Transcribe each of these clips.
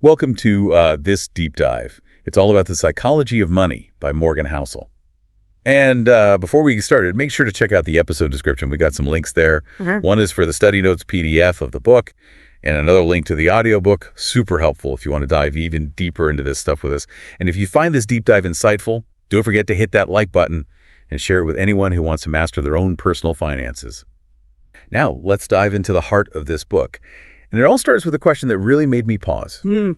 Welcome to this deep dive. It's all about the psychology of money by Morgan Housel. And before we get started, make sure to check out the episode description. We got some links there. One is for the study notes PDF of the book, and another link to the audiobook. Super helpful if you want to dive even deeper into this stuff with us. And if you find this deep dive insightful, don't forget to hit that like button and share it with anyone who wants to master their own personal finances. Now, let's dive into the heart of this book. And it all starts with a question that really made me pause. Do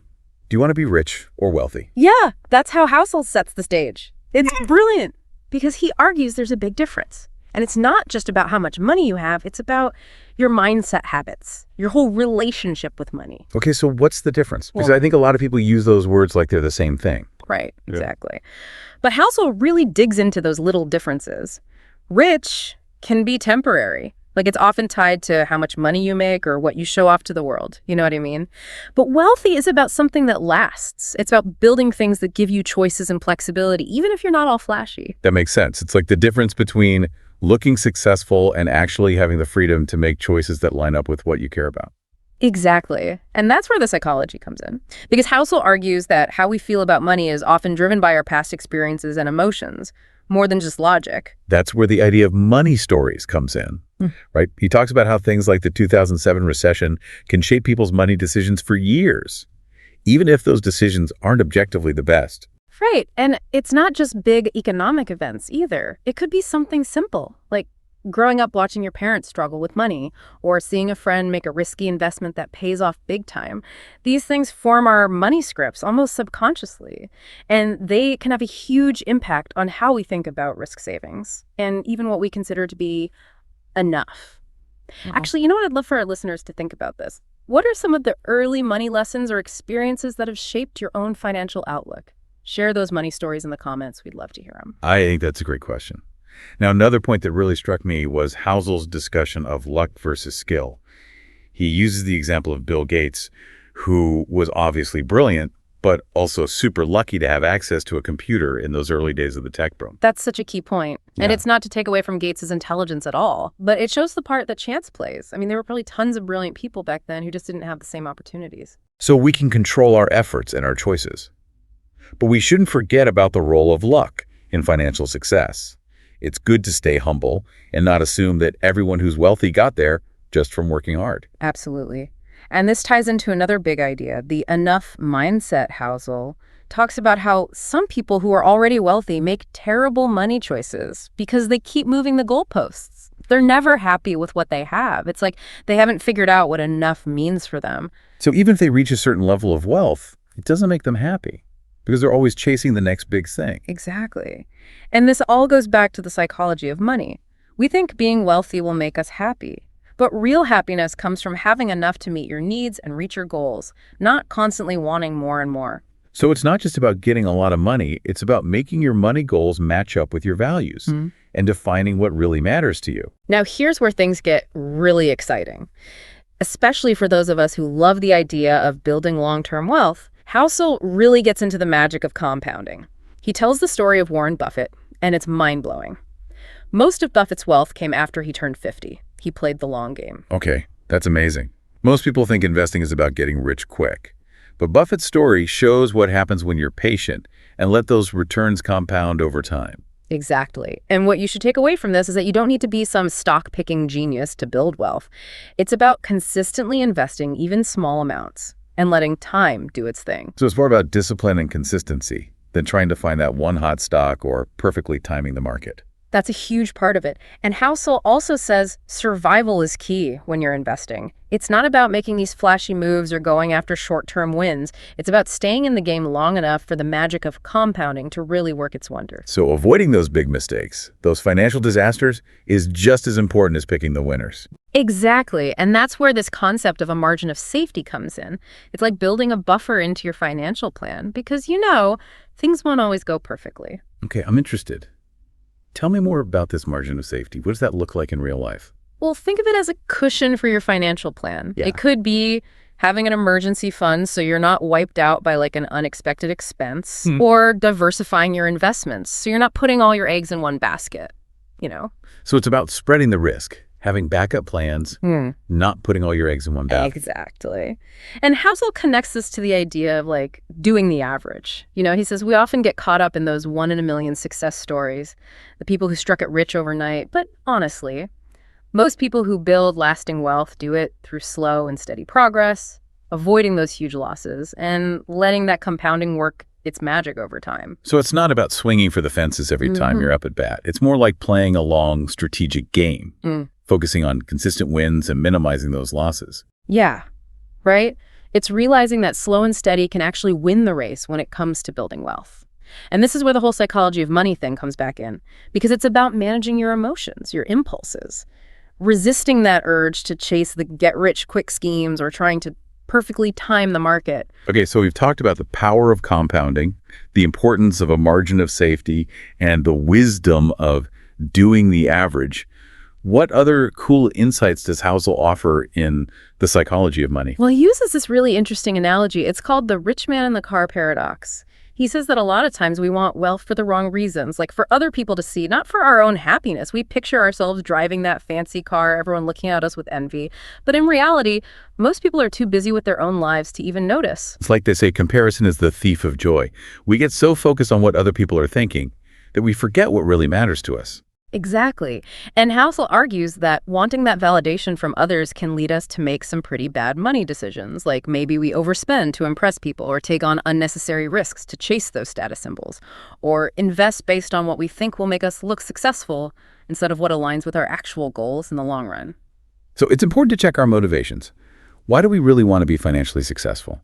you want to be rich or wealthy? Yeah, that's how Housel sets the stage. It's brilliant because he argues there's a big difference. And it's not just about how much money you have, it's about your mindset habits, your whole relationship with money. Okay, so what's the difference? Because I think a lot of people use those words like they're the same thing. Right, exactly. But Housel really digs into those little differences. Rich can be temporary. Like it's often tied to how much money you make or what you show off to the world. You know what I mean? But wealthy is about something that lasts. It's about building things that give you choices and flexibility, even if you're not all flashy. That makes sense. It's like the difference between looking successful and actually having the freedom to make choices that line up with what you care about. Exactly. And that's where the psychology comes in. Because Housel argues that how we feel about money is often driven by our past experiences and emotions, more than just logic. That's where the idea of money stories comes in, right? He talks about how things like the 2007 recession can shape people's money decisions for years, even if those decisions aren't objectively the best. Right. And it's not just big economic events either. It could be something simple, like growing up watching your parents struggle with money or seeing a friend make a risky investment that pays off big time. These things form our money scripts almost subconsciously, and they can have a huge impact on how we think about risk savings and even what we consider to be enough. Actually, you know what? I'd love for our listeners to think about this. What are some of the early money lessons or experiences that have shaped your own financial outlook? Share those money stories in the comments. We'd love to hear them. I think that's a great question. Now, another point that really struck me was Housel's discussion of luck versus skill. He uses the example of Bill Gates, who was obviously brilliant, but also super lucky to have access to a computer in those early days of the tech boom. That's such a key point. And it's not to take away from Gates's intelligence at all, but it shows the part that chance plays. I mean, there were probably tons of brilliant people back then who just didn't have the same opportunities. So we can control our efforts and our choices. But we shouldn't forget about the role of luck in financial success. It's good to stay humble and not assume that everyone who's wealthy got there just from working hard. Absolutely. And this ties into another big idea, the enough mindset. Housel talks about how some people who are already wealthy make terrible money choices because they keep moving the goalposts. They're never happy with what they have. It's like they haven't figured out what enough means for them. So even if they reach a certain level of wealth, it doesn't make them happy because they're always chasing the next big thing. Exactly. And this all goes back to the psychology of money. We think being wealthy will make us happy. But real happiness comes from having enough to meet your needs and reach your goals, not constantly wanting more and more. So it's not just about getting a lot of money, it's about making your money goals match up with your values and defining what really matters to you. Now, here's where things get really exciting, especially for those of us who love the idea of building long-term wealth. Housel really gets into the magic of compounding. He tells the story of Warren Buffett, and it's mind-blowing. Most of Buffett's wealth came after he turned 50. He played the long game. Okay, that's amazing. Most people think investing is about getting rich quick. But Buffett's story shows what happens when you're patient and let those returns compound over time. Exactly. And what you should take away from this is that you don't need to be some stock-picking genius to build wealth. It's about consistently investing even small amounts and letting time do its thing. So it's more about discipline and consistency than trying to find that one hot stock or perfectly timing the market. That's a huge part of it. And Housel also says survival is key when you're investing. It's not about making these flashy moves or going after short-term wins. It's about staying in the game long enough for the magic of compounding to really work its wonders. So avoiding those big mistakes, those financial disasters, is just as important as picking the winners. Exactly. And that's where this concept of a margin of safety comes in. It's like building a buffer into your financial plan because, things won't always go perfectly. Okay, I'm interested. Tell me more about this margin of safety. What does that look like in real life? Well, think of it as a cushion for your financial plan. Yeah. It could be having an emergency fund so you're not wiped out by like an unexpected expense, or diversifying your investments so you're not putting all your eggs in one basket, So it's about spreading the risk, Having backup plans, not putting all your eggs in one basket. Exactly. And Housel connects this to the idea of like doing the average. He says we often get caught up in those 1 in a million success stories, the people who struck it rich overnight. But honestly, most people who build lasting wealth do it through slow and steady progress, avoiding those huge losses, and letting that compounding work its magic over time. So it's not about swinging for the fences every time you're up at bat. It's more like playing a long strategic game, focusing on consistent wins and minimizing those losses. Yeah, right? It's realizing that slow and steady can actually win the race when it comes to building wealth. And this is where the whole psychology of money thing comes back in, because it's about managing your emotions, your impulses, resisting that urge to chase the get-rich-quick schemes or trying to perfectly time the market. Okay, so we've talked about the power of compounding, the importance of a margin of safety, and the wisdom of doing the average. What other cool insights does Housel offer in The Psychology of Money? Well, he uses this really interesting analogy. It's called the rich man in the car paradox. He says that a lot of times we want wealth for the wrong reasons, like for other people to see, not for our own happiness. We picture ourselves driving that fancy car, everyone looking at us with envy. But in reality, most people are too busy with their own lives to even notice. It's like they say, comparison is the thief of joy. We get so focused on what other people are thinking that we forget what really matters to us. Exactly. And Housel argues that wanting that validation from others can lead us to make some pretty bad money decisions, like maybe we overspend to impress people or take on unnecessary risks to chase those status symbols, or invest based on what we think will make us look successful instead of what aligns with our actual goals in the long run. So it's important to check our motivations. Why do we really want to be financially successful?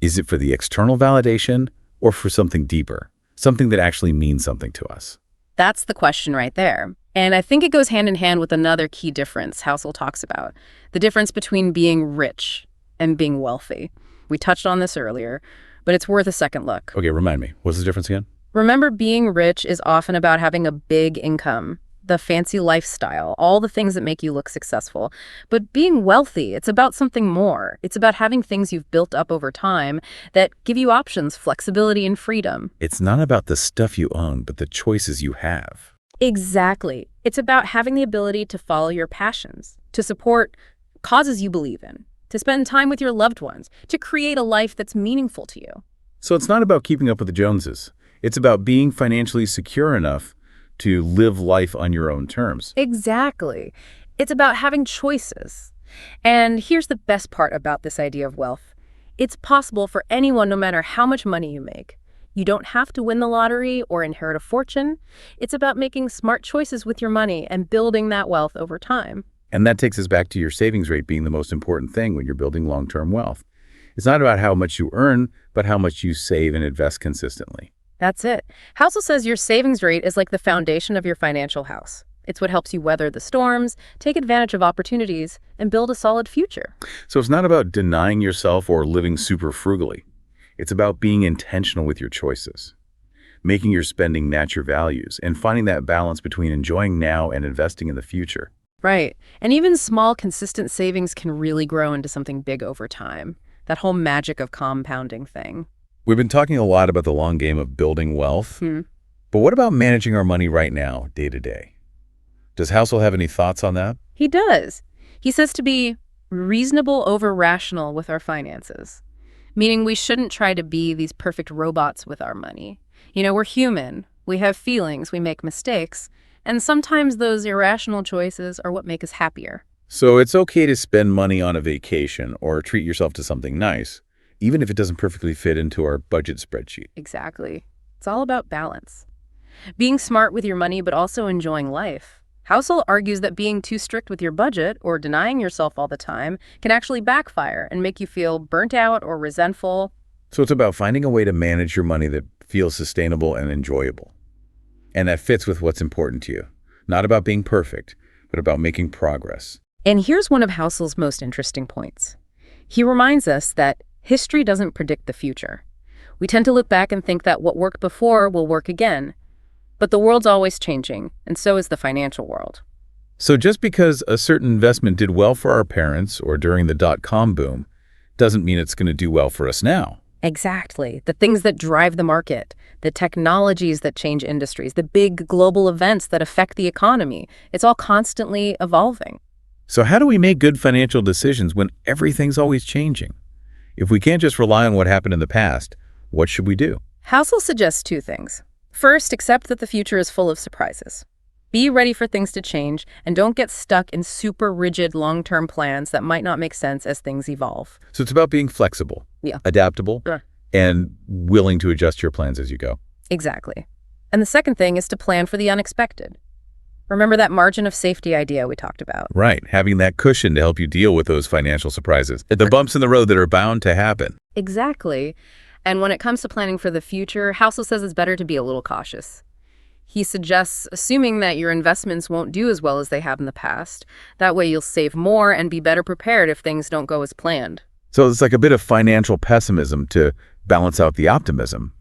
Is it for the external validation or for something deeper, something that actually means something to us? That's the question right there. And I think it goes hand in hand with another key difference Housel talks about, the difference between being rich and being wealthy. We touched on this earlier, but it's worth a second look. Okay, remind me. What's the difference again? Remember, being rich is often about having a big income, the fancy lifestyle, all the things that make you look successful. But being wealthy, it's about something more. It's about having things you've built up over time that give you options, flexibility, and freedom. It's not about the stuff you own, but the choices you have. Exactly. It's about having the ability to follow your passions, to support causes you believe in, to spend time with your loved ones, to create a life that's meaningful to you. So it's not about keeping up with the Joneses. It's about being financially secure enough to live life on your own terms. Exactly. It's about having choices. And here's the best part about this idea of wealth. It's possible for anyone, no matter how much money you make. You don't have to win the lottery or inherit a fortune. It's about making smart choices with your money and building that wealth over time. And that takes us back to your savings rate being the most important thing when you're building long-term wealth. It's not about how much you earn, but how much you save and invest consistently. That's it. Housel says your savings rate is like the foundation of your financial house. It's what helps you weather the storms, take advantage of opportunities, and build a solid future. So it's not about denying yourself or living super frugally. It's about being intentional with your choices, making your spending match your values, and finding that balance between enjoying now and investing in the future. Right. And even small, consistent savings can really grow into something big over time. That whole magic of compounding thing. We've been talking a lot about the long game of building wealth, but what about managing our money right now, day to day? Does Housel have any thoughts on that? He does. He says to be reasonable over rational with our finances, meaning we shouldn't try to be these perfect robots with our money. We're human. We have feelings. We make mistakes. And sometimes those irrational choices are what make us happier. So it's okay to spend money on a vacation or treat yourself to something nice, even if it doesn't perfectly fit into our budget spreadsheet. Exactly. It's all about balance. Being smart with your money, but also enjoying life. Housel argues that being too strict with your budget or denying yourself all the time can actually backfire and make you feel burnt out or resentful. So it's about finding a way to manage your money that feels sustainable and enjoyable, and that fits with what's important to you. Not about being perfect, but about making progress. And here's one of Housel's most interesting points. He reminds us that history doesn't predict the future. We tend to look back and think that what worked before will work again. But the world's always changing, and so is the financial world. So just because a certain investment did well for our parents or during the dot-com boom doesn't mean it's going to do well for us now. Exactly. The things that drive the market, the technologies that change industries, the big global events that affect the economy, it's all constantly evolving. So how do we make good financial decisions when everything's always changing? If we can't just rely on what happened in the past, what should we do? Housel suggests two things. First, accept that the future is full of surprises. Be ready for things to change, and don't get stuck in super rigid long-term plans that might not make sense as things evolve. So it's about being flexible, adaptable, Sure. and willing to adjust your plans as you go. Exactly. And the second thing is to plan for the unexpected. Remember that margin of safety idea we talked about? Right, having that cushion to help you deal with those financial surprises, the bumps in the road that are bound to happen. Exactly. And when it comes to planning for the future, Housel says it's better to be a little cautious. He suggests assuming that your investments won't do as well as they have in the past. That way you'll save more and be better prepared if things don't go as planned. So it's like a bit of financial pessimism to balance out the optimism.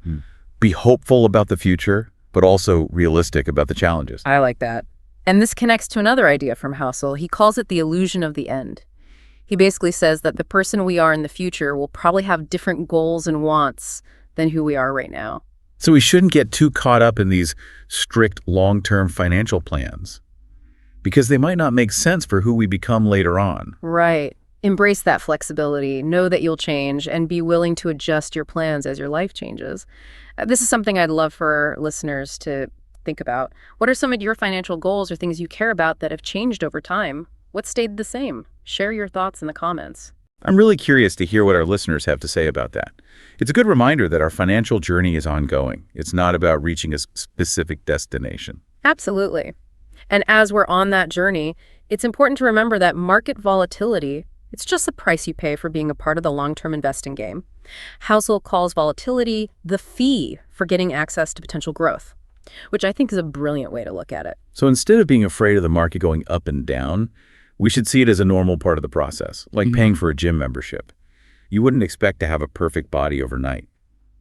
Be hopeful about the future, but also realistic about the challenges. I like that. And this connects to another idea from Housel. He calls it the illusion of the end. He basically says that the person we are in the future will probably have different goals and wants than who we are right now. So we shouldn't get too caught up in these strict long-term financial plans because they might not make sense for who we become later on. Right. Embrace that flexibility, know that you'll change, and be willing to adjust your plans as your life changes. This is something I'd love for listeners to think about. What are some of your financial goals or things you care about that have changed over time? What stayed the same? Share your thoughts in the comments. I'm really curious to hear what our listeners have to say about that. It's a good reminder that our financial journey is ongoing. It's not about reaching a specific destination. Absolutely. And as we're on that journey, it's important to remember that market volatility, it's just the price you pay for being a part of the long-term investing game. Housel calls volatility the fee for getting access to potential growth, which I think is a brilliant way to look at it. So instead of being afraid of the market going up and down, we should see it as a normal part of the process, like paying for a gym membership. You wouldn't expect to have a perfect body overnight,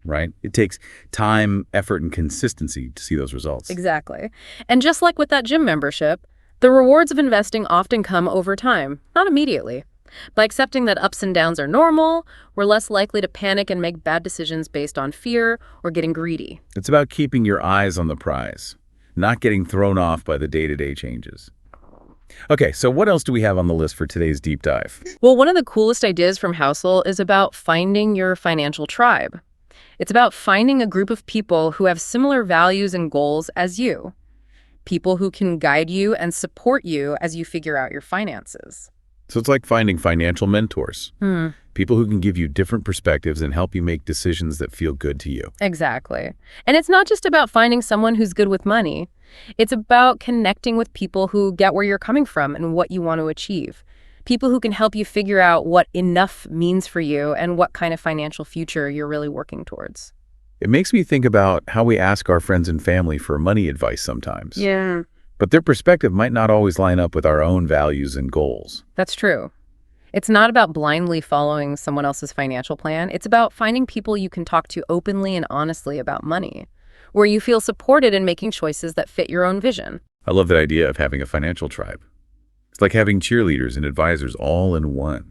right? It takes time, effort, and consistency to see those results. Exactly. And just like with that gym membership, the rewards of investing often come over time, not immediately. By accepting that ups and downs are normal, we're less likely to panic and make bad decisions based on fear or getting greedy. It's about keeping your eyes on the prize, not getting thrown off by the day-to-day changes. Okay, so what else do we have on the list for today's deep dive? Well, one of the coolest ideas from Housel is about finding your financial tribe. It's about finding a group of people who have similar values and goals as you. People who can guide you and support you as you figure out your finances. So it's like finding financial mentors, people who can give you different perspectives and help you make decisions that feel good to you. Exactly. And it's not just about finding someone who's good with money. It's about connecting with people who get where you're coming from and what you want to achieve. People who can help you figure out what enough means for you and what kind of financial future you're really working towards. It makes me think about how we ask our friends and family for money advice sometimes. Yeah. But their perspective might not always line up with our own values and goals. That's true. It's not about blindly following someone else's financial plan. It's about finding people you can talk to openly and honestly about money, where you feel supported in making choices that fit your own vision. I love that idea of having a financial tribe. It's like having cheerleaders and advisors all in one.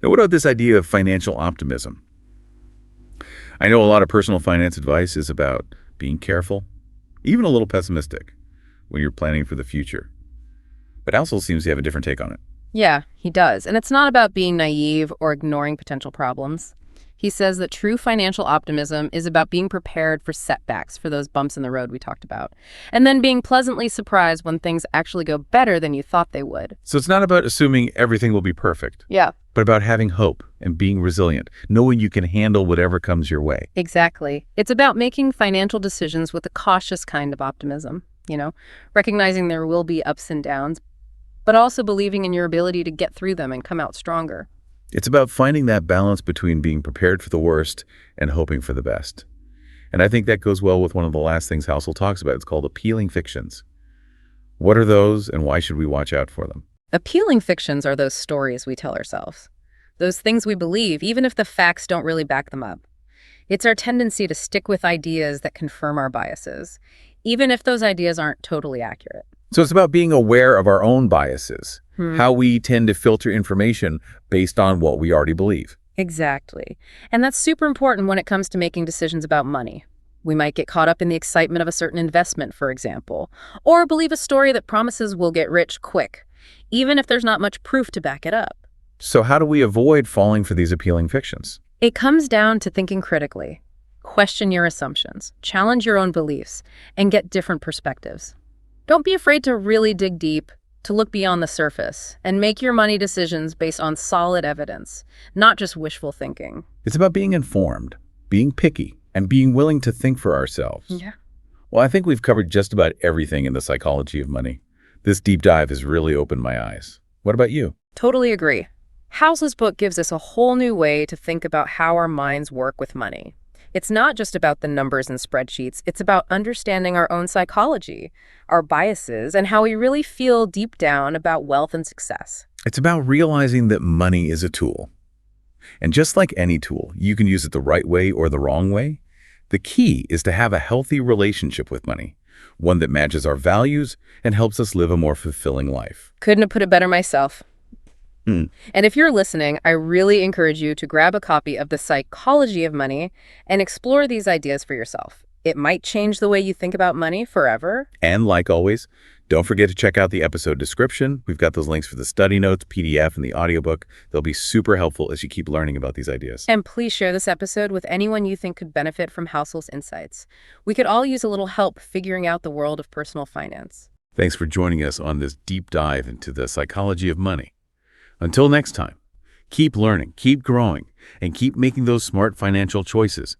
Now, what about this idea of financial optimism? I know a lot of personal finance advice is about being careful, even a little pessimistic, when you're planning for the future. But Housel seems to have a different take on it. Yeah, he does. And it's not about being naive or ignoring potential problems. He says that true financial optimism is about being prepared for setbacks, for those bumps in the road we talked about, and then being pleasantly surprised when things actually go better than you thought they would. So it's not about assuming everything will be perfect, Yeah, but about having hope and being resilient, knowing you can handle whatever comes your way. exactly. It's about making financial decisions with a cautious kind of optimism, recognizing there will be ups and downs, but also believing in your ability to get through them and come out stronger. It's about finding that balance between being prepared for the worst and hoping for the best. And I think that goes well with one of the last things Housel talks about. It's called appealing fictions. What are those, and why should we watch out for them? Appealing fictions are those stories we tell ourselves, those things we believe, even if the facts don't really back them up. It's our tendency to stick with ideas that confirm our biases, even if those ideas aren't totally accurate. So it's about being aware of our own biases, how we tend to filter information based on what we already believe. Exactly. And that's super important when it comes to making decisions about money. We might get caught up in the excitement of a certain investment, for example, or believe a story that promises we'll get rich quick. even if there's not much proof to back it up. So how do we avoid falling for these appealing fictions? It comes down to thinking critically. Question your assumptions, challenge your own beliefs, and get different perspectives. Don't be afraid to really dig deep, to look beyond the surface, and make your money decisions based on solid evidence, not just wishful thinking. It's about being informed, being picky, and being willing to think for ourselves. Yeah. Well, I think we've covered just about everything in the psychology of money. This deep dive has really opened my eyes. What about you? Totally agree. Housel's book gives us a whole new way to think about how our minds work with money. It's not just about the numbers and spreadsheets. It's about understanding our own psychology, our biases, and how we really feel deep down about wealth and success. It's about realizing that money is a tool. And just like any tool, you can use it the right way or the wrong way. The key is to have a healthy relationship with money, one that matches our values and helps us live a more fulfilling life. Couldn't have put it better myself. And if you're listening, I really encourage you to grab a copy of The Psychology of Money and explore these ideas for yourself. It might change the way you think about money forever. And like always, don't forget to check out the episode description. We've got those links for the study notes, PDF, and the audiobook. They'll be super helpful as you keep learning about these ideas. And please share this episode with anyone you think could benefit from Housel's insights. We could all use a little help figuring out the world of personal finance. Thanks for joining us on this deep dive into the psychology of money. Until next time, keep learning, keep growing, and keep making those smart financial choices